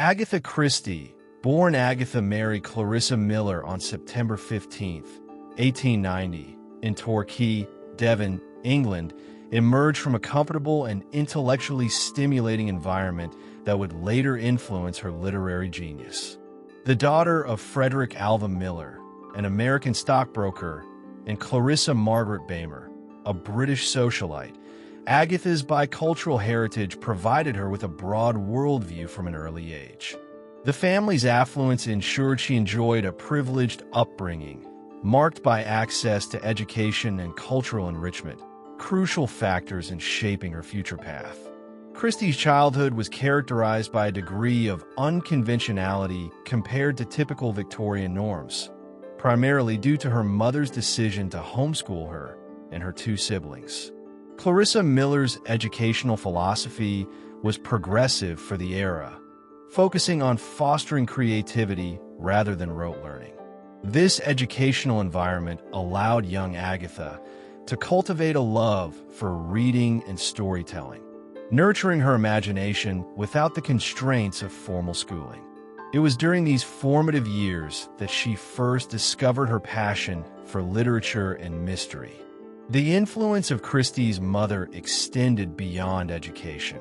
Agatha Christie, born Agatha Mary Clarissa Miller on September 15, 1890, in Torquay, Devon, England, emerged from a comfortable and intellectually stimulating environment that would later influence her literary genius. The daughter of Frederick Alva Miller, an American stockbroker, and Clarissa Margaret Bamer, a British socialite, Agatha's bicultural heritage provided her with a broad worldview from an early age. The family's affluence ensured she enjoyed a privileged upbringing, marked by access to education and cultural enrichment, crucial factors in shaping her future path. Christie's childhood was characterized by a degree of unconventionality compared to typical Victorian norms, primarily due to her mother's decision to homeschool her and her two siblings. Clarissa Miller's educational philosophy was progressive for the era, focusing on fostering creativity rather than rote learning. This educational environment allowed young Agatha to cultivate a love for reading and storytelling, nurturing her imagination without the constraints of formal schooling. It was during these formative years that she first discovered her passion for literature and mystery. The influence of Christie's mother extended beyond education.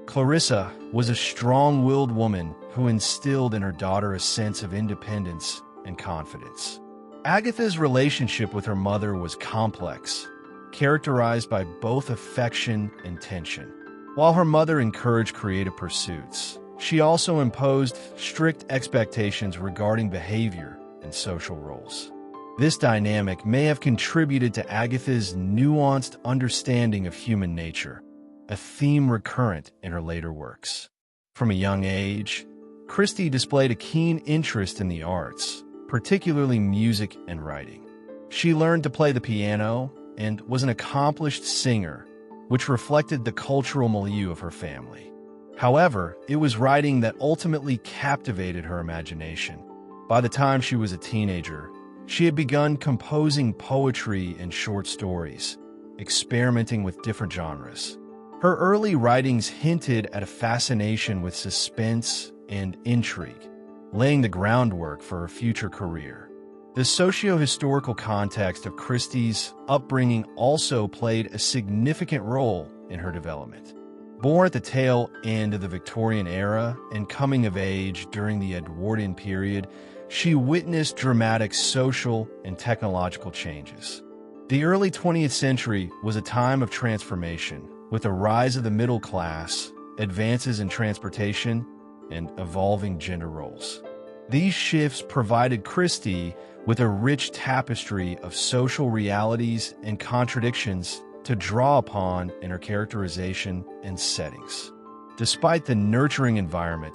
Clarissa was a strong-willed woman who instilled in her daughter a sense of independence and confidence. Agatha's relationship with her mother was complex, characterized by both affection and tension. While her mother encouraged creative pursuits, she also imposed strict expectations regarding behavior and social roles. This dynamic may have contributed to Agatha's nuanced understanding of human nature, a theme recurrent in her later works. From a young age, Christie displayed a keen interest in the arts, particularly music and writing. She learned to play the piano and was an accomplished singer, which reflected the cultural milieu of her family. However, it was writing that ultimately captivated her imagination. By the time she was a teenager, she had begun composing poetry and short stories, experimenting with different genres. Her early writings hinted at a fascination with suspense and intrigue, laying the groundwork for her future career. The socio-historical context of Christie's upbringing also played a significant role in her development. Born at the tail end of the Victorian era and coming of age during the Edwardian period, she witnessed dramatic social and technological changes. The early 20th century was a time of transformation, with the rise of the middle class, advances in transportation, and evolving gender roles. These shifts provided Christie with a rich tapestry of social realities and contradictions to draw upon in her characterization and settings. Despite the nurturing environment,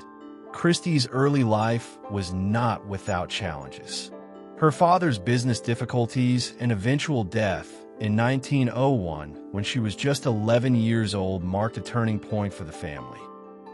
Christie's early life was not without challenges. Her father's business difficulties and eventual death in 1901, when she was just 11 years old, marked a turning point for the family.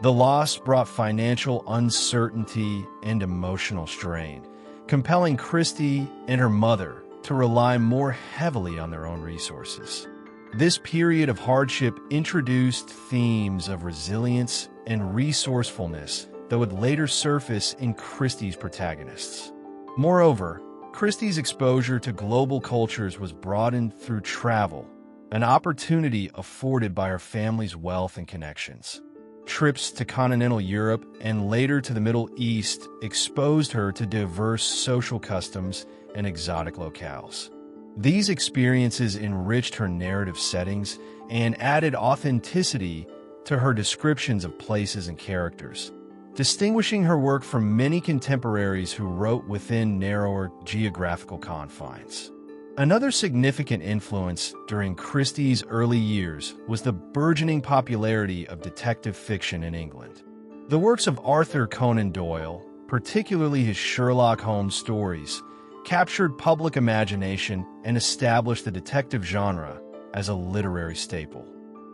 The loss brought financial uncertainty and emotional strain, compelling Christie and her mother to rely more heavily on their own resources. This period of hardship introduced themes of resilience and resourcefulness that would later surface in Christie's protagonists. Moreover, Christie's exposure to global cultures was broadened through travel, an opportunity afforded by her family's wealth and connections. Trips to continental Europe and later to the Middle East exposed her to diverse social customs and exotic locales. These experiences enriched her narrative settings and added authenticity to her descriptions of places and characters, distinguishing her work from many contemporaries who wrote within narrower geographical confines. Another significant influence during Christie's early years was the burgeoning popularity of detective fiction in England. The works of Arthur Conan Doyle, particularly his Sherlock Holmes stories, captured public imagination and established the detective genre as a literary staple.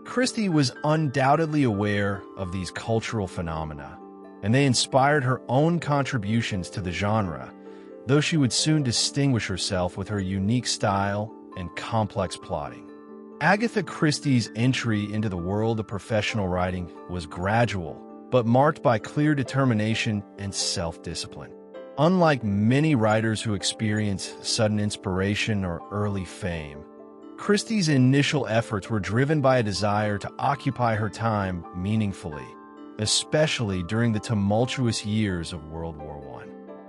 Christie was undoubtedly aware of these cultural phenomena, and they inspired her own contributions to the genre, though she would soon distinguish herself with her unique style and complex plotting. Agatha Christie's entry into the world of professional writing was gradual but marked by clear determination and self-discipline. Unlike many writers who experience sudden inspiration or early fame, Christie's initial efforts were driven by a desire to occupy her time meaningfully, especially during the tumultuous years of World War I.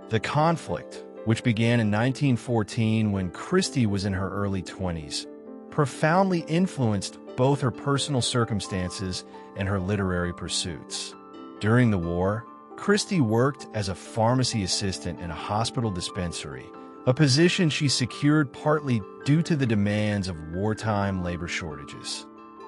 The conflict, which began in 1914 when Christie was in her early 20s, profoundly influenced both her personal circumstances and her literary pursuits. During the war, Christie worked as a pharmacy assistant in a hospital dispensary, a position she secured partly due to the demands of wartime labor shortages.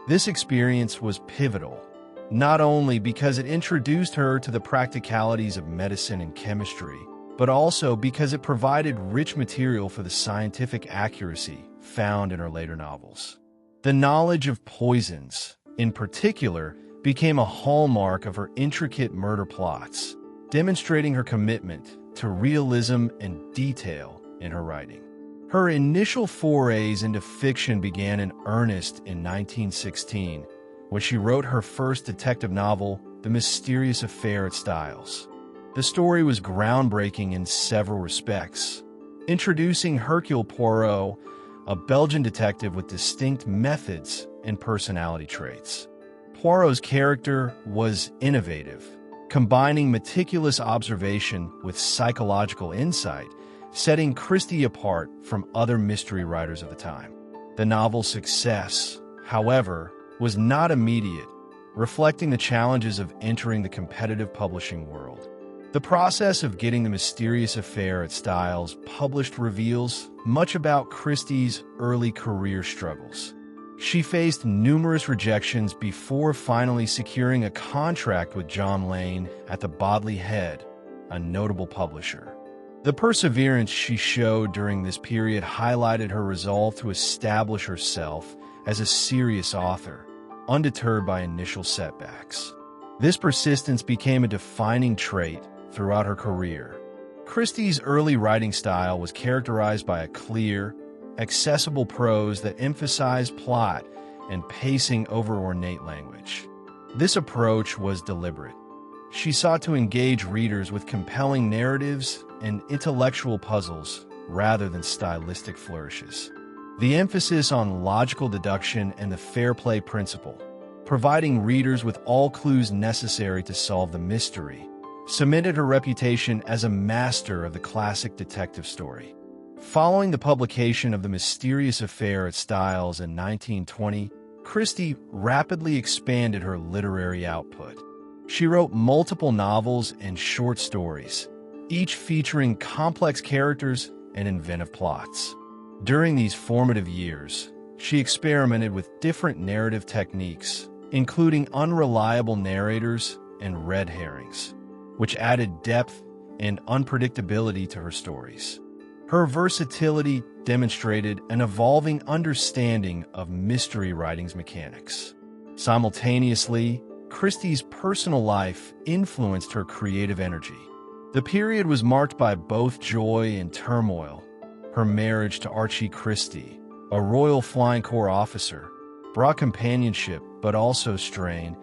This experience was pivotal, not only because it introduced her to the practicalities of medicine and chemistry, but also because it provided rich material for the scientific accuracy found in her later novels. The knowledge of poisons, in particular, became a hallmark of her intricate murder plots, demonstrating her commitment to realism and detail in her writing. Her initial forays into fiction began in earnest in 1916, when she wrote her first detective novel, The Mysterious Affair at Styles. The story was groundbreaking in several respects, introducing Hercule Poirot, a Belgian detective with distinct methods and personality traits. Poirot's character was innovative, combining meticulous observation with psychological insight, setting Christie apart from other mystery writers of the time. The novel's success, however, was not immediate, reflecting the challenges of entering the competitive publishing world. The process of getting The Mysterious Affair at Styles published reveals much about Christie's early career struggles. She faced numerous rejections before finally securing a contract with John Lane at the Bodley Head, a notable publisher. The perseverance she showed during this period highlighted her resolve to establish herself as a serious author, undeterred by initial setbacks. This persistence became a defining trait throughout her career. Christie's early writing style was characterized by a clear, accessible prose that emphasized plot and pacing over ornate language. This approach was deliberate. She sought to engage readers with compelling narratives and intellectual puzzles rather than stylistic flourishes. The emphasis on logical deduction and the fair play principle, providing readers with all clues necessary to solve the mystery, cemented her reputation as a master of the classic detective story. Following the publication of The Mysterious Affair at Styles in 1920, Christie rapidly expanded her literary output. She wrote multiple novels and short stories, each featuring complex characters and inventive plots. During these formative years, she experimented with different narrative techniques, including unreliable narrators and red herrings, which added depth and unpredictability to her stories. Her versatility demonstrated an evolving understanding of mystery writing's mechanics. Simultaneously, Christie's personal life influenced her creative energy. The period was marked by both joy and turmoil. Her marriage to Archie Christie, a Royal Flying Corps officer, brought companionship but also strain,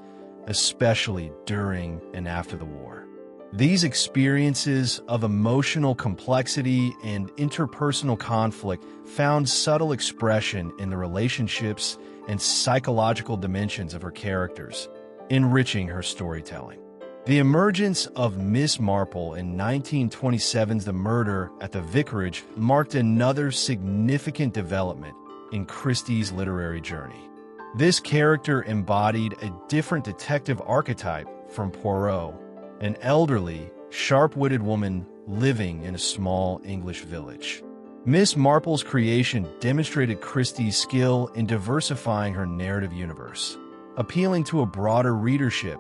especially during and after the war. These experiences of emotional complexity and interpersonal conflict found subtle expression in the relationships and psychological dimensions of her characters, enriching her storytelling. The emergence of Miss Marple in 1927's The Murder at the Vicarage marked another significant development in Christie's literary journey. This character embodied a different detective archetype from Poirot, an elderly, sharp-witted woman living in a small English village. Miss Marple's creation demonstrated Christie's skill in diversifying her narrative universe, appealing to a broader readership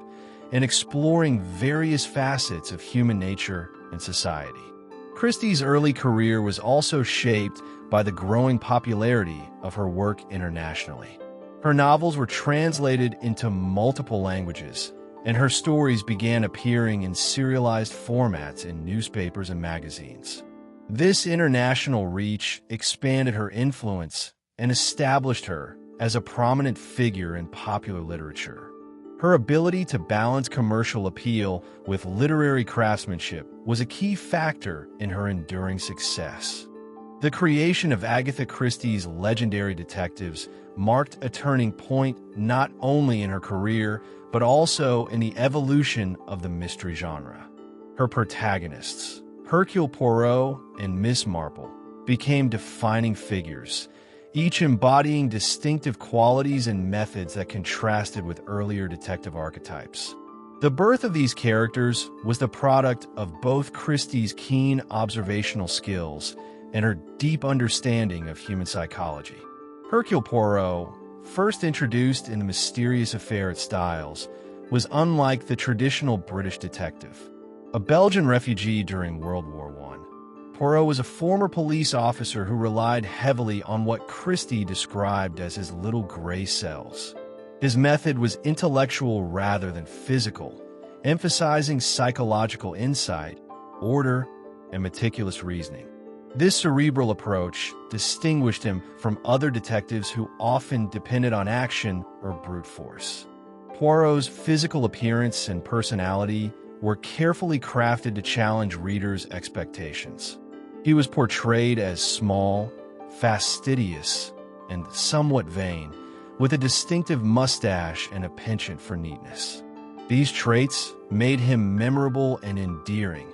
and exploring various facets of human nature and society. Christie's early career was also shaped by the growing popularity of her work internationally. Her novels were translated into multiple languages, and her stories began appearing in serialized formats in newspapers and magazines. This international reach expanded her influence and established her as a prominent figure in popular literature. Her ability to balance commercial appeal with literary craftsmanship was a key factor in her enduring success. The creation of Agatha Christie's legendary detectives marked a turning point not only in her career, but also in the evolution of the mystery genre. Her protagonists, Hercule Poirot and Miss Marple, became defining figures, each embodying distinctive qualities and methods that contrasted with earlier detective archetypes. The birth of these characters was the product of both Christie's keen observational skills and her deep understanding of human psychology. Hercule Poirot, first introduced in The Mysterious Affair at Styles, was unlike the traditional British detective. A Belgian refugee during World War I, Poirot was a former police officer who relied heavily on what Christie described as his little gray cells. His method was intellectual rather than physical, emphasizing psychological insight, order, and meticulous reasoning. This cerebral approach distinguished him from other detectives who often depended on action or brute force. Poirot's physical appearance and personality were carefully crafted to challenge readers' expectations. He was portrayed as small, fastidious, and somewhat vain, with a distinctive mustache and a penchant for neatness. These traits made him memorable and endearing,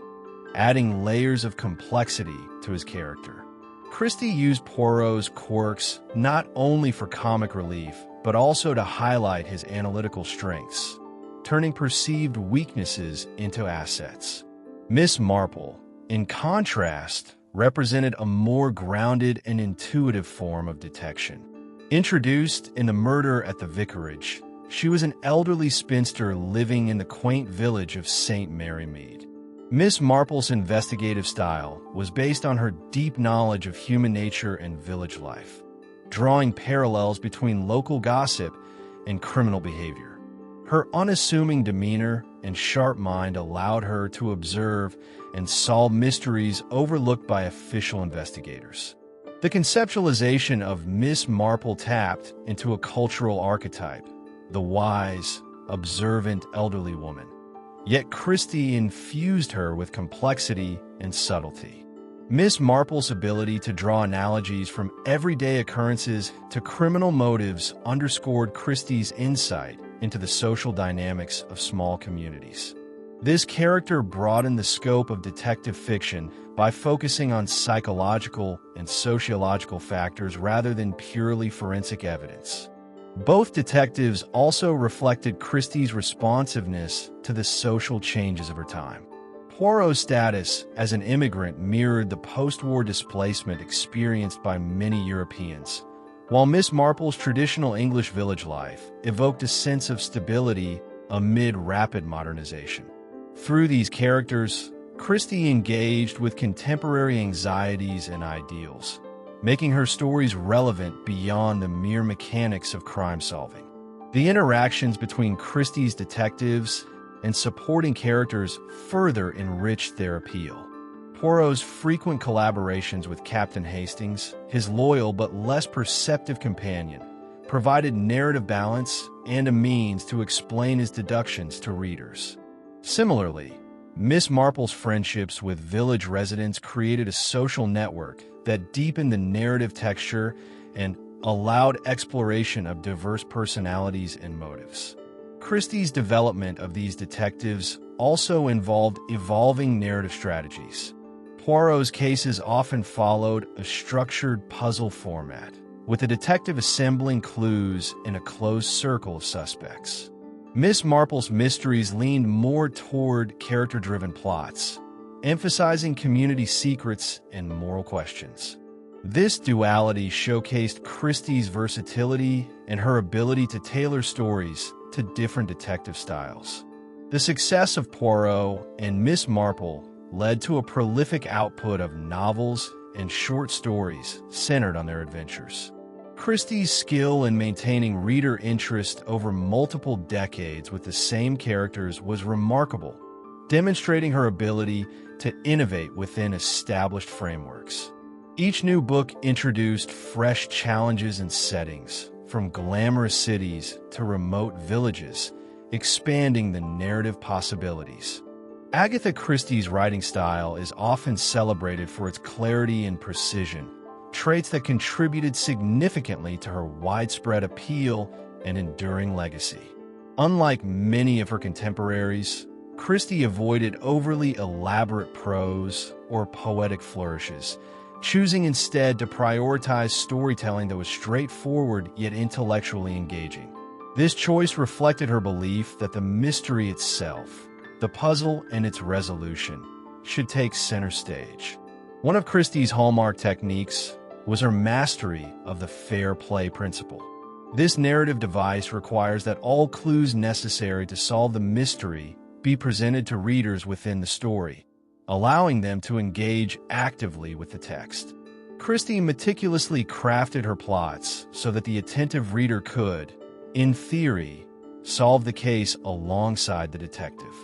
adding layers of complexity to his character. Christie used Poirot's quirks not only for comic relief, but also to highlight his analytical strengths, turning perceived weaknesses into assets. Miss Marple, in contrast, represented a more grounded and intuitive form of detection. Introduced in The Murder at the Vicarage, she was an elderly spinster living in the quaint village of St. Mary Mead. Miss Marple's investigative style was based on her deep knowledge of human nature and village life, drawing parallels between local gossip and criminal behavior. Her unassuming demeanor and sharp mind allowed her to observe and solve mysteries overlooked by official investigators. The conceptualization of Miss Marple tapped into a cultural archetype, the wise, observant elderly woman. Yet Christie infused her with complexity and subtlety. Miss Marple's ability to draw analogies from everyday occurrences to criminal motives underscored Christie's insight into the social dynamics of small communities. This character broadened the scope of detective fiction by focusing on psychological and sociological factors rather than purely forensic evidence. Both detectives also reflected Christie's responsiveness to the social changes of her time. Poirot's status as an immigrant mirrored the post-war displacement experienced by many Europeans, while Miss Marple's traditional English village life evoked a sense of stability amid rapid modernization. Through these characters, Christie engaged with contemporary anxieties and ideals, making her stories relevant beyond the mere mechanics of crime-solving. The interactions between Christie's detectives and supporting characters further enriched their appeal. Poirot's frequent collaborations with Captain Hastings, his loyal but less perceptive companion, provided narrative balance and a means to explain his deductions to readers. Similarly, Miss Marple's friendships with village residents created a social network that deepened the narrative texture and allowed exploration of diverse personalities and motives. Christie's development of these detectives also involved evolving narrative strategies. Poirot's cases often followed a structured puzzle format, with the detective assembling clues in a closed circle of suspects. Miss Marple's mysteries leaned more toward character-driven plots, emphasizing community secrets and moral questions. This duality showcased Christie's versatility and her ability to tailor stories to different detective styles. The success of Poirot and Miss Marple led to a prolific output of novels and short stories centered on their adventures. Christie's skill in maintaining reader interest over multiple decades with the same characters was remarkable, demonstrating her ability to innovate within established frameworks. Each new book introduced fresh challenges and settings, from glamorous cities to remote villages, expanding the narrative possibilities. Agatha Christie's writing style is often celebrated for its clarity and precision, traits that contributed significantly to her widespread appeal and enduring legacy. Unlike many of her contemporaries, Christie avoided overly elaborate prose or poetic flourishes, choosing instead to prioritize storytelling that was straightforward yet intellectually engaging. This choice reflected her belief that the mystery itself, the puzzle and its resolution, should take center stage. One of Christie's hallmark techniques was her mastery of the fair play principle. This narrative device requires that all clues necessary to solve the mystery be presented to readers within the story, allowing them to engage actively with the text. Christie meticulously crafted her plots so that the attentive reader could, in theory, solve the case alongside the detective.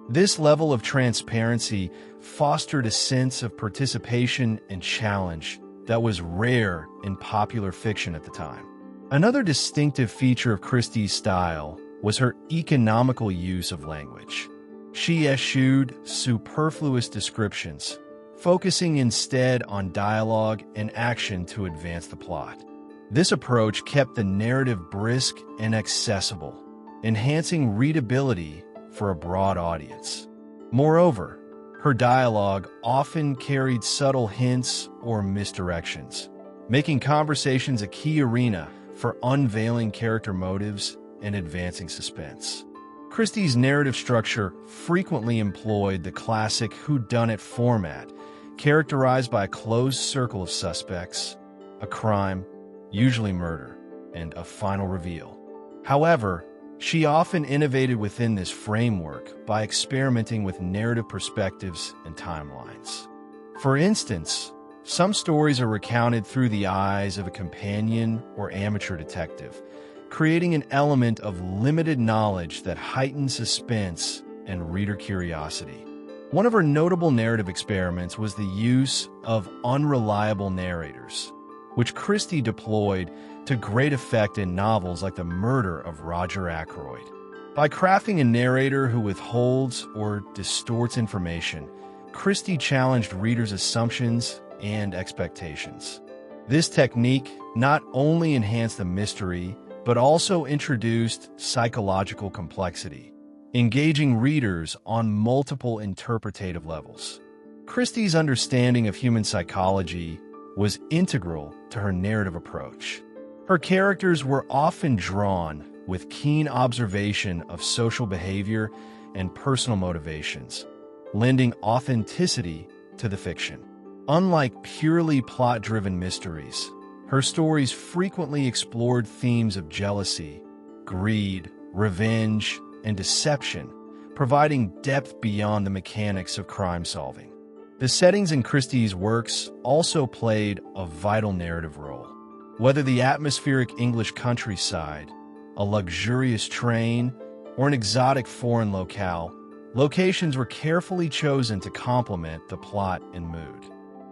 This level of transparency fostered a sense of participation and challenge that was rare in popular fiction at the time. Another distinctive feature of Christie's style was her economical use of language. She eschewed superfluous descriptions, focusing instead on dialogue and action to advance the plot. This approach kept the narrative brisk and accessible, enhancing readability for a broad audience. Moreover, her dialogue often carried subtle hints or misdirections, making conversations a key arena for unveiling character motives and advancing suspense. Christie's narrative structure frequently employed the classic whodunit format, characterized by a closed circle of suspects, a crime, usually murder, and a final reveal. However, she often innovated within this framework by experimenting with narrative perspectives and timelines. For instance, some stories are recounted through the eyes of a companion or amateur detective, creating an element of limited knowledge that heightens suspense and reader curiosity. One of her notable narrative experiments was the use of unreliable narrators, which Christie deployed to great effect in novels like The Murder of Roger Ackroyd. By crafting a narrator who withholds or distorts information, Christie challenged readers' assumptions and expectations. This technique not only enhanced the mystery, but also introduced psychological complexity, engaging readers on multiple interpretative levels. Christie's understanding of human psychology was integral to her narrative approach. Her characters were often drawn with keen observation of social behavior and personal motivations, lending authenticity to the fiction. Unlike purely plot-driven mysteries, her stories frequently explored themes of jealousy, greed, revenge, and deception, providing depth beyond the mechanics of crime-solving. The settings in Christie's works also played a vital narrative role. Whether the atmospheric English countryside, a luxurious train, or an exotic foreign locale, locations were carefully chosen to complement the plot and mood.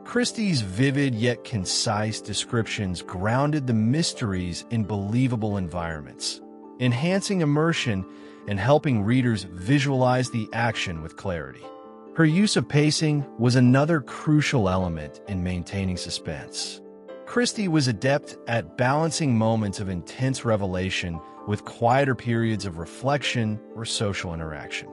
Christie's vivid yet concise descriptions grounded the mysteries in believable environments, enhancing immersion and helping readers visualize the action with clarity. Her use of pacing was another crucial element in maintaining suspense. Christie was adept at balancing moments of intense revelation with quieter periods of reflection or social interaction.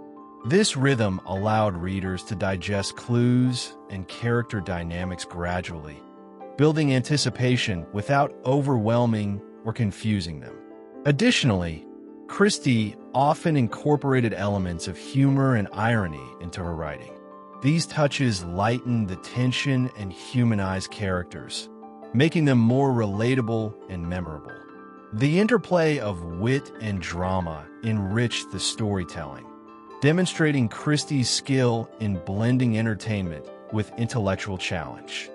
This rhythm allowed readers to digest clues and character dynamics gradually, building anticipation without overwhelming or confusing them. Additionally, Christie often incorporated elements of humor and irony into her writing. These touches lightened the tension and humanized characters, making them more relatable and memorable. The interplay of wit and drama enriched the storytelling, demonstrating Christie's skill in blending entertainment with intellectual challenge.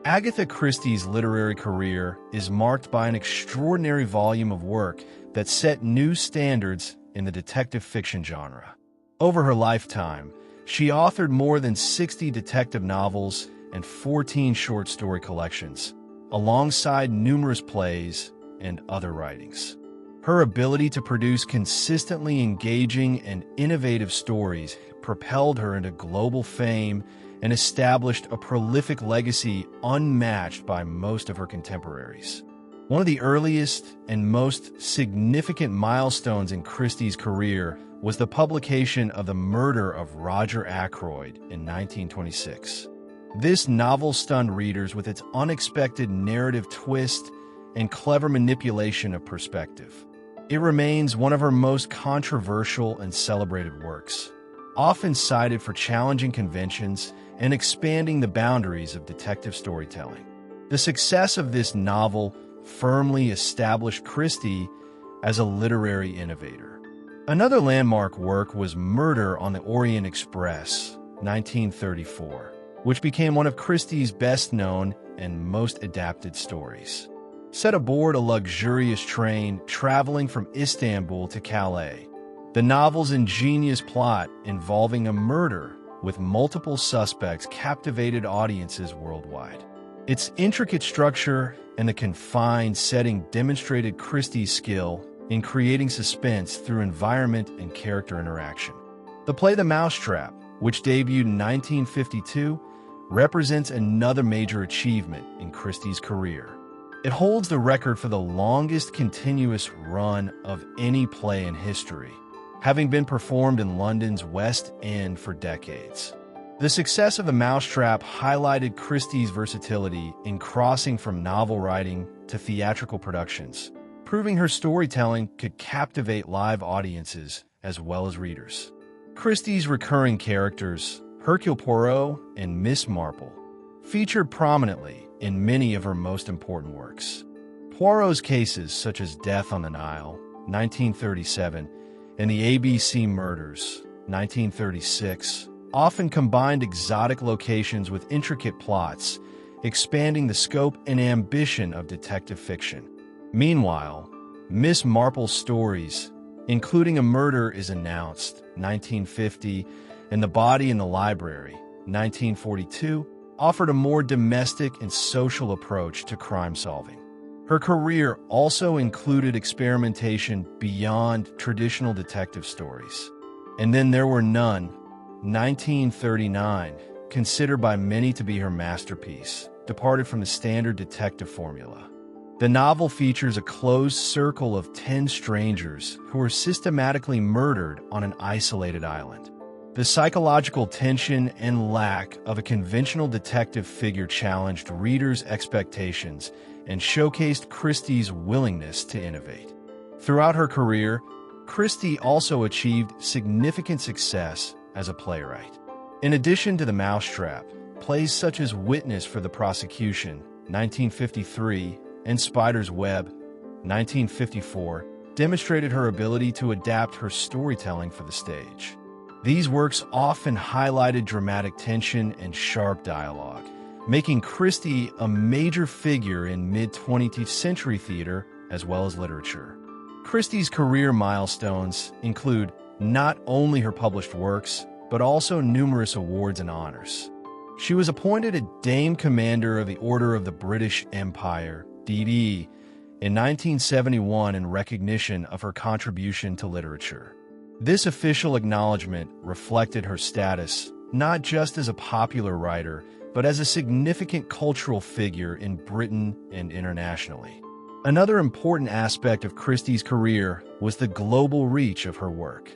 Agatha Christie's literary career is marked by an extraordinary volume of work that set new standards in the detective fiction genre. Over her lifetime, she authored more than 60 detective novels and 14 short story collections, alongside numerous plays and other writings. Her ability to produce consistently engaging and innovative stories propelled her into global fame and established a prolific legacy unmatched by most of her contemporaries. One of the earliest and most significant milestones in Christie's career was the publication of The Murder of Roger Ackroyd in 1926. This novel stunned readers with its unexpected narrative twist and clever manipulation of perspective. It remains one of her most controversial and celebrated works, often cited for challenging conventions and expanding the boundaries of detective storytelling. The success of this novel firmly established Christie as a literary innovator. Another landmark work was Murder on the Orient Express, 1934, which became one of Christie's best-known and most adapted stories. Set aboard a luxurious train traveling from Istanbul to Calais, the novel's ingenious plot involving a murder with multiple suspects captivated audiences worldwide. Its intricate structure and the confined setting demonstrated Christie's skill in creating suspense through environment and character interaction. The play The Mousetrap, which debuted in 1952, represents another major achievement in Christie's career. It holds the record for the longest continuous run of any play in history, having been performed in London's West End for decades. The success of The Mousetrap highlighted Christie's versatility in crossing from novel writing to theatrical productions, proving her storytelling could captivate live audiences as well as readers. Christie's recurring characters, Hercule Poirot and Miss Marple, featured prominently in many of her most important works. Poirot's cases such as Death on the Nile, 1937, and the ABC Murders, 1936, often combined exotic locations with intricate plots, expanding the scope and ambition of detective fiction. Meanwhile, Miss Marple's stories, including A Murder is Announced, 1950, and The Body in the Library, 1942, offered a more domestic and social approach to crime solving. Her career also included experimentation beyond traditional detective stories. And Then There Were None, 1939, considered by many to be her masterpiece, departed from the standard detective formula. The novel features a closed circle of 10 strangers who are systematically murdered on an isolated island. The psychological tension and lack of a conventional detective figure challenged readers' expectations and showcased Christie's willingness to innovate. Throughout her career, Christie also achieved significant success as a playwright. In addition to The Mousetrap, plays such as Witness for the Prosecution, 1953, and Spider's Web, 1954, demonstrated her ability to adapt her storytelling for the stage. These works often highlighted dramatic tension and sharp dialogue, making Christie a major figure in mid-20th century theater as well as literature. Christie's career milestones include not only her published works, but also numerous awards and honors. She was appointed a Dame Commander of the Order of the British Empire, DD, in 1971 in recognition of her contribution to literature. This official acknowledgement reflected her status not just as a popular writer, but as a significant cultural figure in Britain and internationally. Another important aspect of Christie's career was the global reach of her work.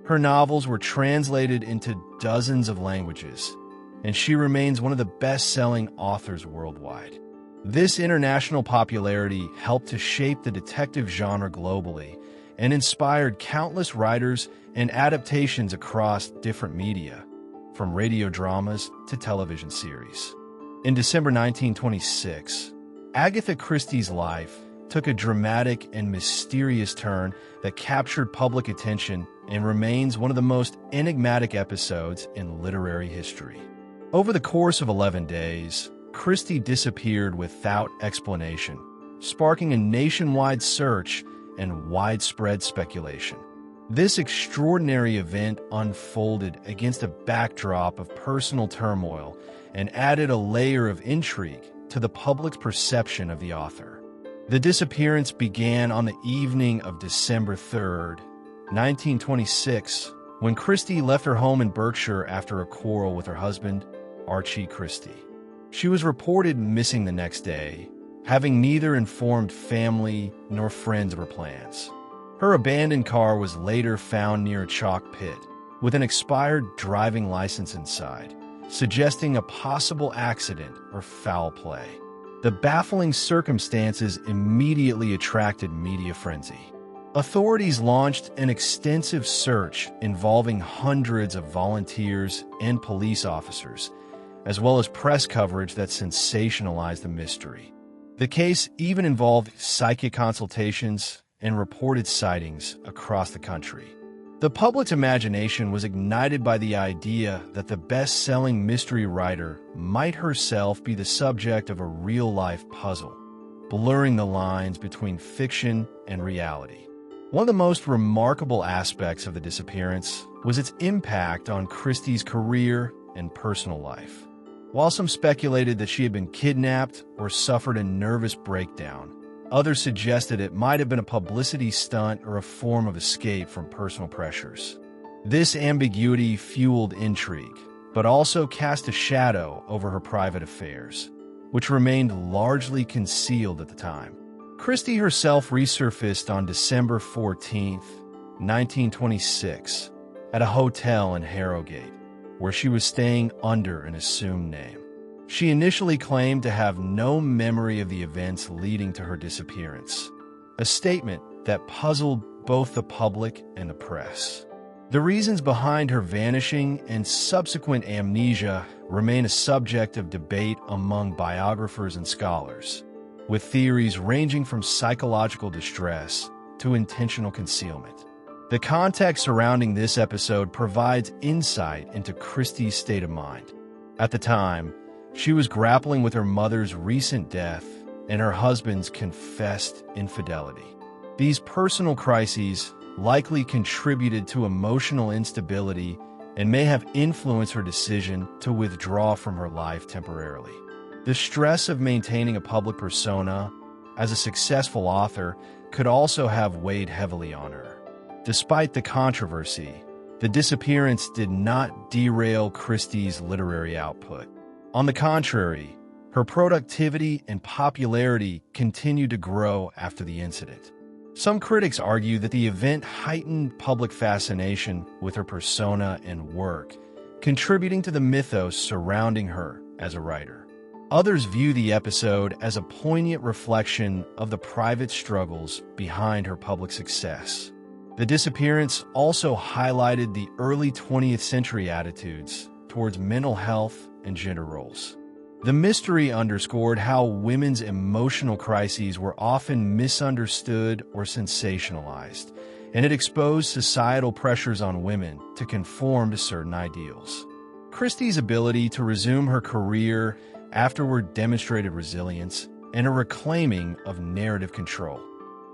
Her novels were translated into dozens of languages, and she remains one of the best-selling authors worldwide. This international popularity helped to shape the detective genre globally and inspired countless writers and adaptations across different media, from radio dramas to television series. In December 1926, Agatha Christie's life took a dramatic and mysterious turn that captured public attention and remains one of the most enigmatic episodes in literary history. Over the course of 11 days, Christie disappeared without explanation, sparking a nationwide search and widespread speculation. This extraordinary event unfolded against a backdrop of personal turmoil and added a layer of intrigue to the public's perception of the author. The disappearance began on the evening of December 3rd, 1926, when Christie left her home in Berkshire after a quarrel with her husband, Archie Christie. She was reported missing the next day, having neither informed family nor friends of her plans. Her abandoned car was later found near a chalk pit, with an expired driving license inside, suggesting a possible accident or foul play. The baffling circumstances immediately attracted media frenzy. Authorities launched an extensive search involving hundreds of volunteers and police officers, as well as press coverage that sensationalized the mystery. The case even involved psychic consultations and reported sightings across the country. The public's imagination was ignited by the idea that the best-selling mystery writer might herself be the subject of a real-life puzzle, blurring the lines between fiction and reality. One of the most remarkable aspects of the disappearance was its impact on Christie's career and personal life. While some speculated that she had been kidnapped or suffered a nervous breakdown, others suggested it might have been a publicity stunt or a form of escape from personal pressures. This ambiguity fueled intrigue, but also cast a shadow over her private affairs, which remained largely concealed at the time. Christie herself resurfaced on December 14, 1926, at a hotel in Harrogate, where she was staying under an assumed name. She initially claimed to have no memory of the events leading to her disappearance, a statement that puzzled both the public and the press. The reasons behind her vanishing and subsequent amnesia remain a subject of debate among biographers and scholars, with theories ranging from psychological distress to intentional concealment. The context surrounding this episode provides insight into Christie's state of mind. At the time, she was grappling with her mother's recent death and her husband's confessed infidelity. These personal crises likely contributed to emotional instability and may have influenced her decision to withdraw from her life temporarily. The stress of maintaining a public persona as a successful author could also have weighed heavily on her. Despite the controversy, the disappearance did not derail Christie's literary output. On the contrary, her productivity and popularity continued to grow after the incident. Some critics argue that the event heightened public fascination with her persona and work, contributing to the mythos surrounding her as a writer. Others view the episode as a poignant reflection of the private struggles behind her public success. The disappearance also highlighted the early 20th century attitudes towards mental health and gender roles. The mystery underscored how women's emotional crises were often misunderstood or sensationalized, and it exposed societal pressures on women to conform to certain ideals. Christie's ability to resume her career afterward demonstrated resilience and a reclaiming of narrative control.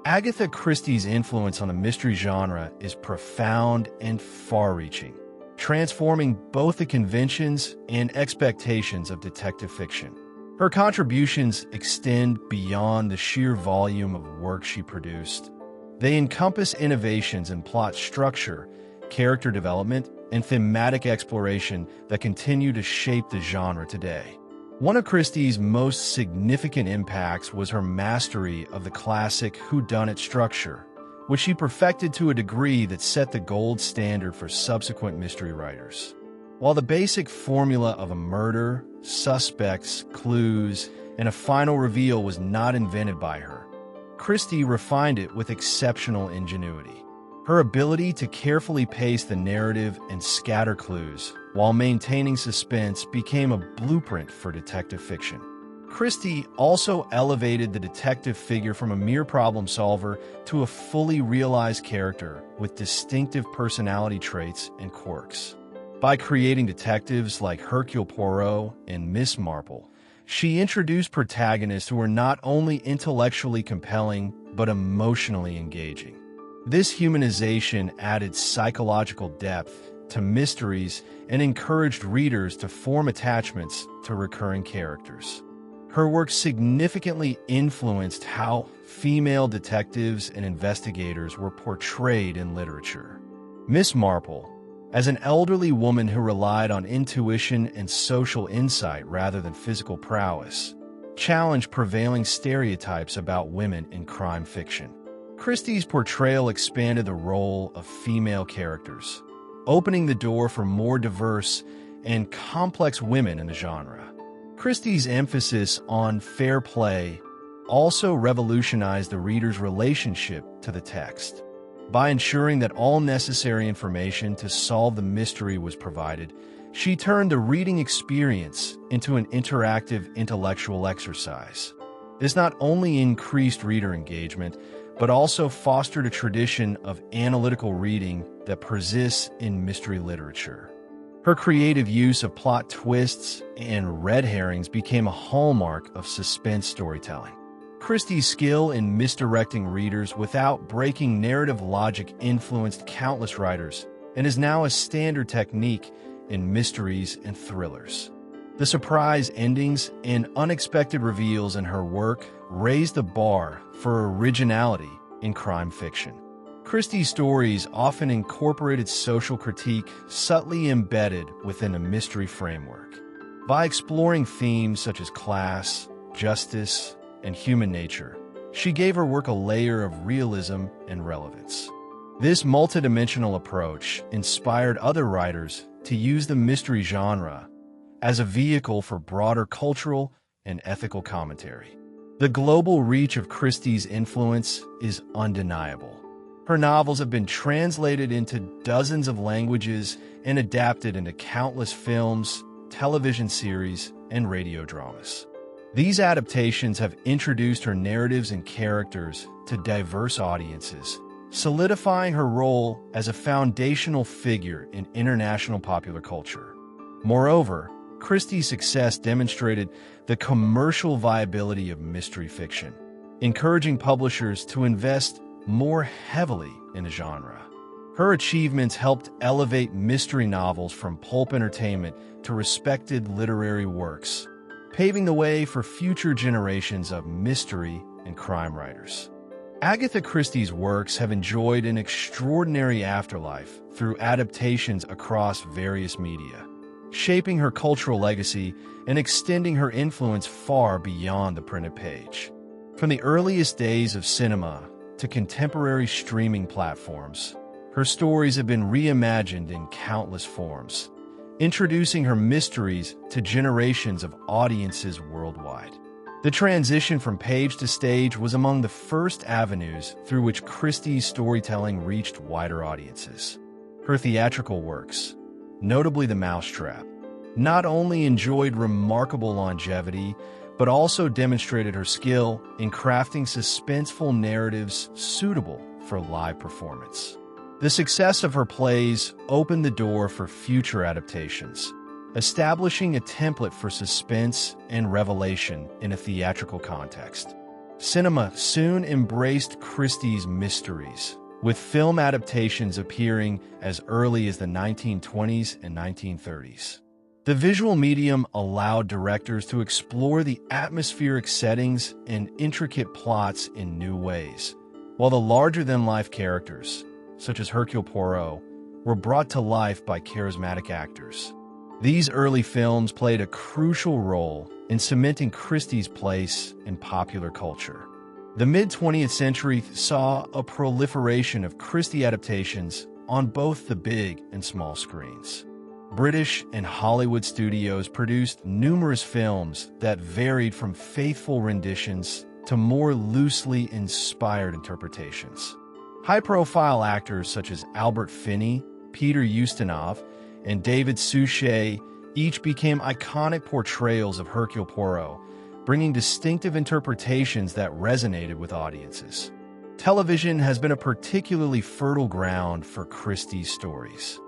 Agatha Christie's influence on the mystery genre is profound and far-reaching, transforming both the conventions and expectations of detective fiction. Her contributions extend beyond the sheer volume of work she produced. They encompass innovations in plot structure, character development, and thematic exploration that continue to shape the genre today. One of Christie's most significant impacts was her mastery of the classic whodunit structure, which she perfected to a degree that set the gold standard for subsequent mystery writers. While the basic formula of a murder, suspects, clues, and a final reveal was not invented by her, Christie refined it with exceptional ingenuity. Her ability to carefully pace the narrative and scatter clues while maintaining suspense became a blueprint for detective fiction. Christie also elevated the detective figure from a mere problem solver to a fully realized character with distinctive personality traits and quirks. By creating detectives like Hercule Poirot and Miss Marple, she introduced protagonists who were not only intellectually compelling but emotionally engaging. This humanization added psychological depth to mysteries and encouraged readers to form attachments to recurring characters. Her work significantly influenced how female detectives and investigators were portrayed in literature. Miss Marple, as an elderly woman who relied on intuition and social insight rather than physical prowess, challenged prevailing stereotypes about women in crime fiction. Christie's portrayal expanded the role of female characters, opening the door for more diverse and complex women in the genre. Christie's emphasis on fair play also revolutionized the reader's relationship to the text. By ensuring that all necessary information to solve the mystery was provided, she turned the reading experience into an interactive intellectual exercise. This not only increased reader engagement, but also fostered a tradition of analytical reading that persists in mystery literature. Her creative use of plot twists and red herrings became a hallmark of suspense storytelling. Christie's skill in misdirecting readers without breaking narrative logic influenced countless writers and is now a standard technique in mysteries and thrillers. The surprise endings and unexpected reveals in her work raised the bar for originality in crime fiction. Christie's stories often incorporated social critique subtly embedded within a mystery framework. By exploring themes such as class, justice, and human nature, she gave her work a layer of realism and relevance. This multidimensional approach inspired other writers to use the mystery genre as a vehicle for broader cultural and ethical commentary. The global reach of Christie's influence is undeniable. Her novels have been translated into dozens of languages and adapted into countless films, television series, and radio dramas. These adaptations have introduced her narratives and characters to diverse audiences, solidifying her role as a foundational figure in international popular culture. Moreover, Christie's success demonstrated the commercial viability of mystery fiction, encouraging publishers to invest more heavily in the genre. Her achievements helped elevate mystery novels from pulp entertainment to respected literary works, paving the way for future generations of mystery and crime writers. Agatha Christie's works have enjoyed an extraordinary afterlife through adaptations across various media, shaping her cultural legacy and extending her influence far beyond the printed page. From the earliest days of cinema to contemporary streaming platforms, her stories have been reimagined in countless forms, introducing her mysteries to generations of audiences worldwide. The transition from page to stage was among the first avenues through which Christie's storytelling reached wider audiences. Her theatrical works, notably The Mousetrap, not only enjoyed remarkable longevity, but also demonstrated her skill in crafting suspenseful narratives suitable for live performance. The success of her plays opened the door for future adaptations, establishing a template for suspense and revelation in a theatrical context. Cinema soon embraced Christie's mysteries, with film adaptations appearing as early as the 1920s and 1930s. The visual medium allowed directors to explore the atmospheric settings and intricate plots in new ways, while the larger-than-life characters, such as Hercule Poirot, were brought to life by charismatic actors. These early films played a crucial role in cementing Christie's place in popular culture. The mid-20th century saw a proliferation of Christie adaptations on both the big and small screens. British and Hollywood studios produced numerous films that varied from faithful renditions to more loosely inspired interpretations. High-profile actors such as Albert Finney, Peter Ustinov, and David Suchet each became iconic portrayals of Hercule Poirot, bringing distinctive interpretations that resonated with audiences. Television has been a particularly fertile ground for Christie's stories.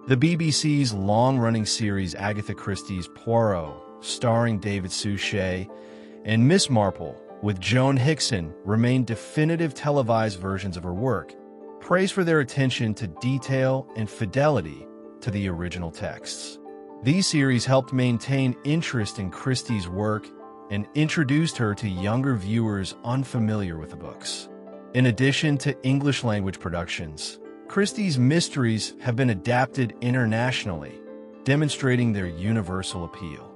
The BBC's long-running series Agatha Christie's Poirot, starring David Suchet, and Miss Marple, with Joan Hickson, remain definitive televised versions of her work, praised for their attention to detail and fidelity to the original texts. These series helped maintain interest in Christie's work and introduced her to younger viewers unfamiliar with the books. In addition to English-language productions, Christie's mysteries have been adapted internationally, demonstrating their universal appeal.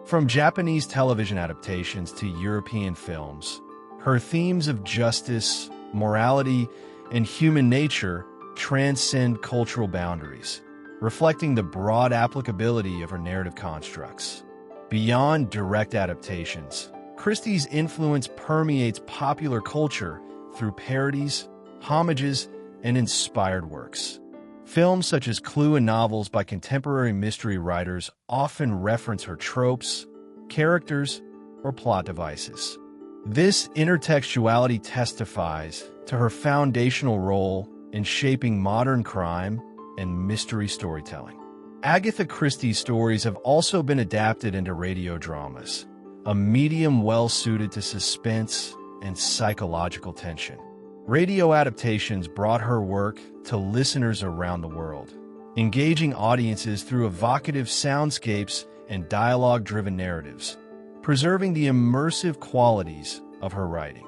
From Japanese television adaptations to European films, her themes of justice, morality, and human nature transcend cultural boundaries, reflecting the broad applicability of her narrative constructs. Beyond direct adaptations, Christie's influence permeates popular culture through parodies, homages, and inspired works. Films such as Clue and novels by contemporary mystery writers often reference her tropes, characters, or plot devices. This intertextuality testifies to her foundational role in shaping modern crime and mystery storytelling. Agatha Christie's stories have also been adapted into radio dramas, a medium well-suited to suspense and psychological tension. Radio adaptations brought her work to listeners around the world, engaging audiences through evocative soundscapes and dialogue-driven narratives, preserving the immersive qualities of her writing.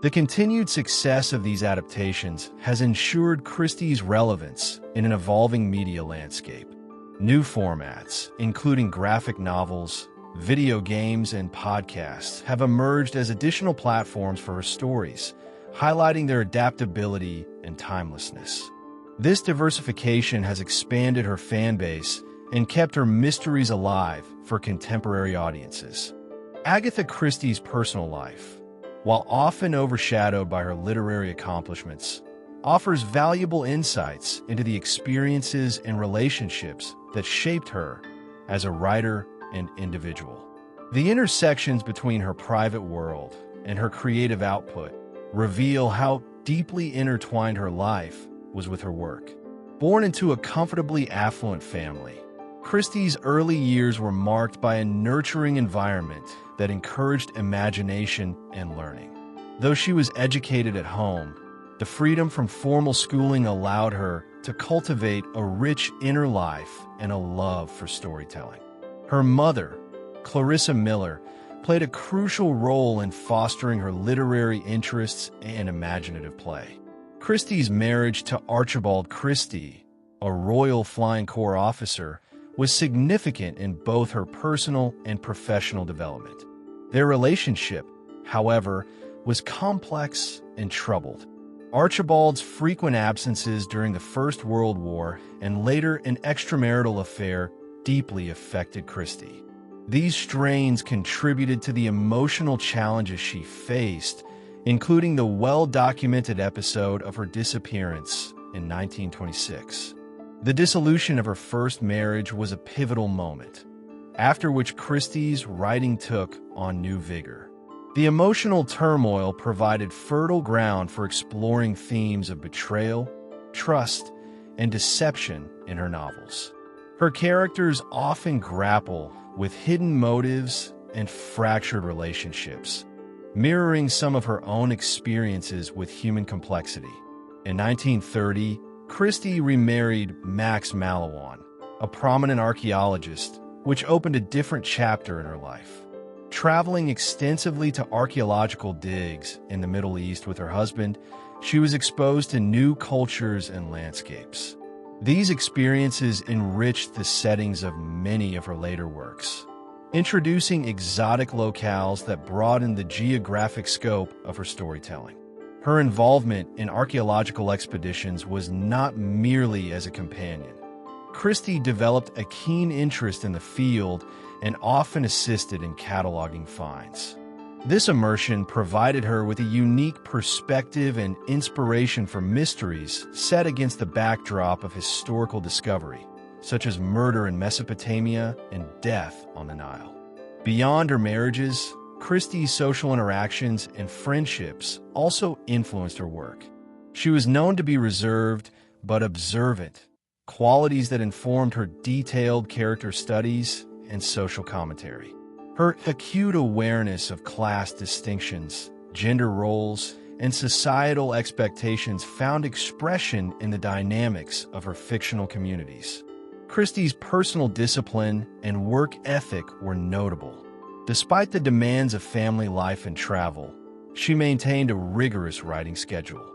The continued success of these adaptations has ensured Christie's relevance in an evolving media landscape. New formats, including graphic novels, video games, and podcasts, have emerged as additional platforms for her stories, highlighting their adaptability and timelessness. This diversification has expanded her fan base and kept her mysteries alive for contemporary audiences. Agatha Christie's personal life, while often overshadowed by her literary accomplishments, offers valuable insights into the experiences and relationships that shaped her as a writer and individual. The intersections between her private world and her creative output reveal how deeply intertwined her life was with her work. Born into a comfortably affluent family, Christie's early years were marked by a nurturing environment that encouraged imagination and learning. Though she was educated at home, the freedom from formal schooling allowed her to cultivate a rich inner life and a love for storytelling. Her mother, Clarissa Miller, played a crucial role in fostering her literary interests and imaginative play. Christie's marriage to Archibald Christie, a Royal Flying Corps officer, was significant in both her personal and professional development. Their relationship, however, was complex and troubled. Archibald's frequent absences during the First World War and later an extramarital affair deeply affected Christie. These strains contributed to the emotional challenges she faced, including the well-documented episode of her disappearance in 1926. The dissolution of her first marriage was a pivotal moment, after which Christie's writing took on new vigor. The emotional turmoil provided fertile ground for exploring themes of betrayal, trust, and deception in her novels. Her characters often grapple with hidden motives and fractured relationships, mirroring some of her own experiences with human complexity. In 1930, Christie remarried Max Mallowan, a prominent archaeologist, which opened a different chapter in her life. Traveling extensively to archaeological digs in the Middle East with her husband, she was exposed to new cultures and landscapes. These experiences enriched the settings of many of her later works, introducing exotic locales that broadened the geographic scope of her storytelling. Her involvement in archaeological expeditions was not merely as a companion. Christie developed a keen interest in the field and often assisted in cataloging finds. This immersion provided her with a unique perspective and inspiration for mysteries set against the backdrop of historical discovery, such as murder in Mesopotamia and death on the Nile. Beyond her marriages, Christie's social interactions and friendships also influenced her work. She was known to be reserved but observant, qualities that informed her detailed character studies and social commentary. Her acute awareness of class distinctions, gender roles, and societal expectations found expression in the dynamics of her fictional communities. Christie's personal discipline and work ethic were notable. Despite the demands of family life and travel, she maintained a rigorous writing schedule.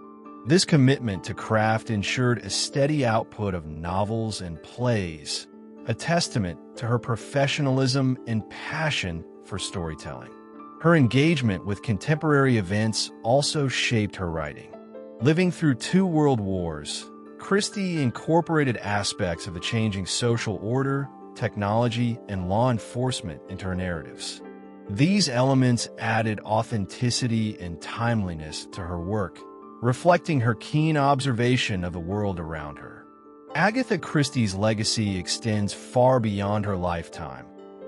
This commitment to craft ensured a steady output of novels and plays, a testament to her professionalism and passion for storytelling. Her engagement with contemporary events also shaped her writing. Living through 2 world wars, Christie incorporated aspects of the changing social order, technology, and law enforcement into her narratives. These elements added authenticity and timeliness to her work, reflecting her keen observation of the world around her. Agatha Christie's legacy extends far beyond her lifetime,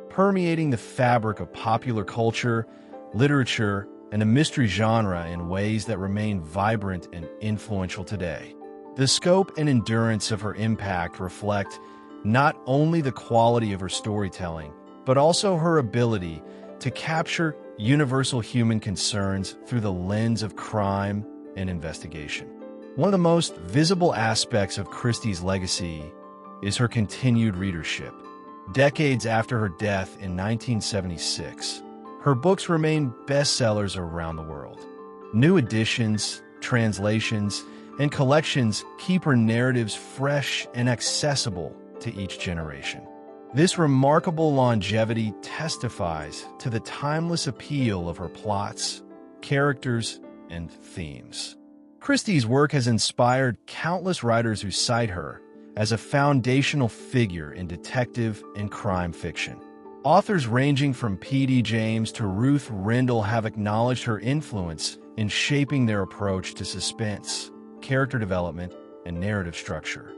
permeating the fabric of popular culture, literature, and the mystery genre in ways that remain vibrant and influential today. The scope and endurance of her impact reflect not only the quality of her storytelling, but also her ability to capture universal human concerns through the lens of crime and investigation. One of the most visible aspects of Christie's legacy is her continued readership. Decades after her death in 1976, her books remain bestsellers around the world. New editions, translations, and collections keep her narratives fresh and accessible to each generation. This remarkable longevity testifies to the timeless appeal of her plots, characters, and themes. Christie's work has inspired countless writers who cite her as a foundational figure in detective and crime fiction. Authors ranging from P.D. James to Ruth Rendell have acknowledged her influence in shaping their approach to suspense, character development, and narrative structure.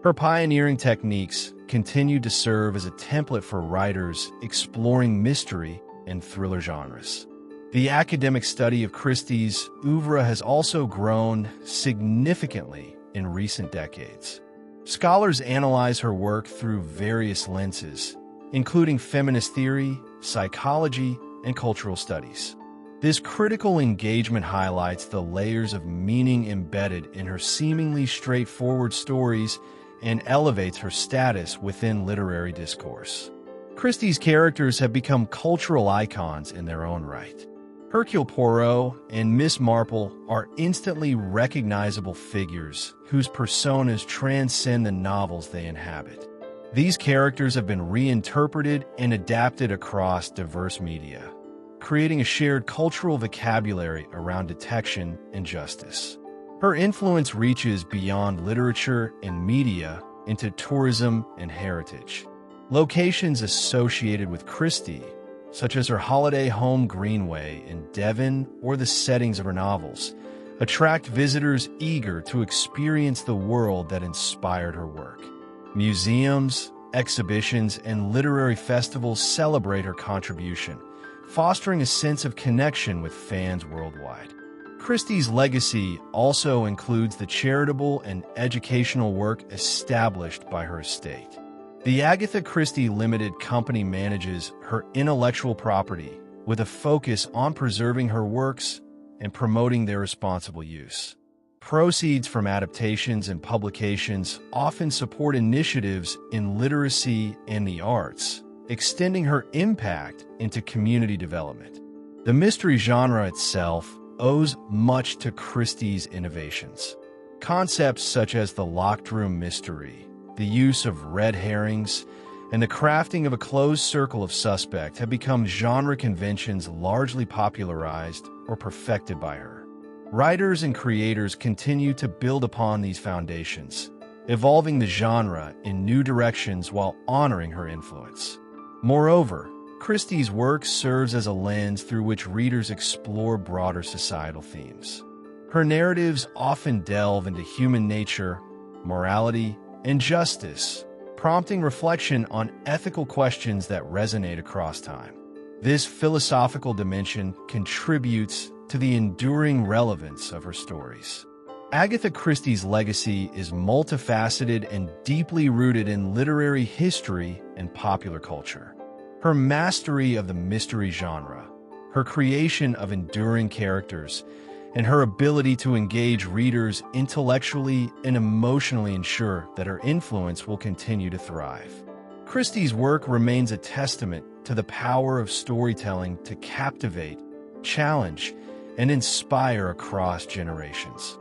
Her pioneering techniques continue to serve as a template for writers exploring mystery and thriller genres. The academic study of Christie's oeuvre has also grown significantly in recent decades. Scholars analyze her work through various lenses, including feminist theory, psychology, and cultural studies. This critical engagement highlights the layers of meaning embedded in her seemingly straightforward stories and elevates her status within literary discourse. Christie's characters have become cultural icons in their own right. Hercule Poirot and Miss Marple are instantly recognizable figures whose personas transcend the novels they inhabit. These characters have been reinterpreted and adapted across diverse media, creating a shared cultural vocabulary around detection and justice. Her influence reaches beyond literature and media into tourism and heritage. Locations associated with Christie, such as her holiday home Greenway in Devon or the settings of her novels, attract visitors eager to experience the world that inspired her work. Museums, exhibitions, and literary festivals celebrate her contribution, fostering a sense of connection with fans worldwide. Christie's legacy also includes the charitable and educational work established by her estate. The Agatha Christie Limited Company manages her intellectual property with a focus on preserving her works and promoting their responsible use. Proceeds from adaptations and publications often support initiatives in literacy and the arts, extending her impact into community development. The mystery genre itself owes much to Christie's innovations. Concepts such as the locked room mystery, the use of red herrings, and the crafting of a closed circle of suspects have become genre conventions largely popularized or perfected by her. Writers and creators continue to build upon these foundations, evolving the genre in new directions while honoring her influence. Moreover, Christie's work serves as a lens through which readers explore broader societal themes. Her narratives often delve into human nature, morality, and justice, prompting reflection on ethical questions that resonate across time. This philosophical dimension contributes to the enduring relevance of her stories. Agatha Christie's legacy is multifaceted and deeply rooted in literary history and popular culture. Her mastery of the mystery genre, her creation of enduring characters, and her ability to engage readers intellectually and emotionally ensure that her influence will continue to thrive. Christie's work remains a testament to the power of storytelling to captivate, challenge, and inspire across generations.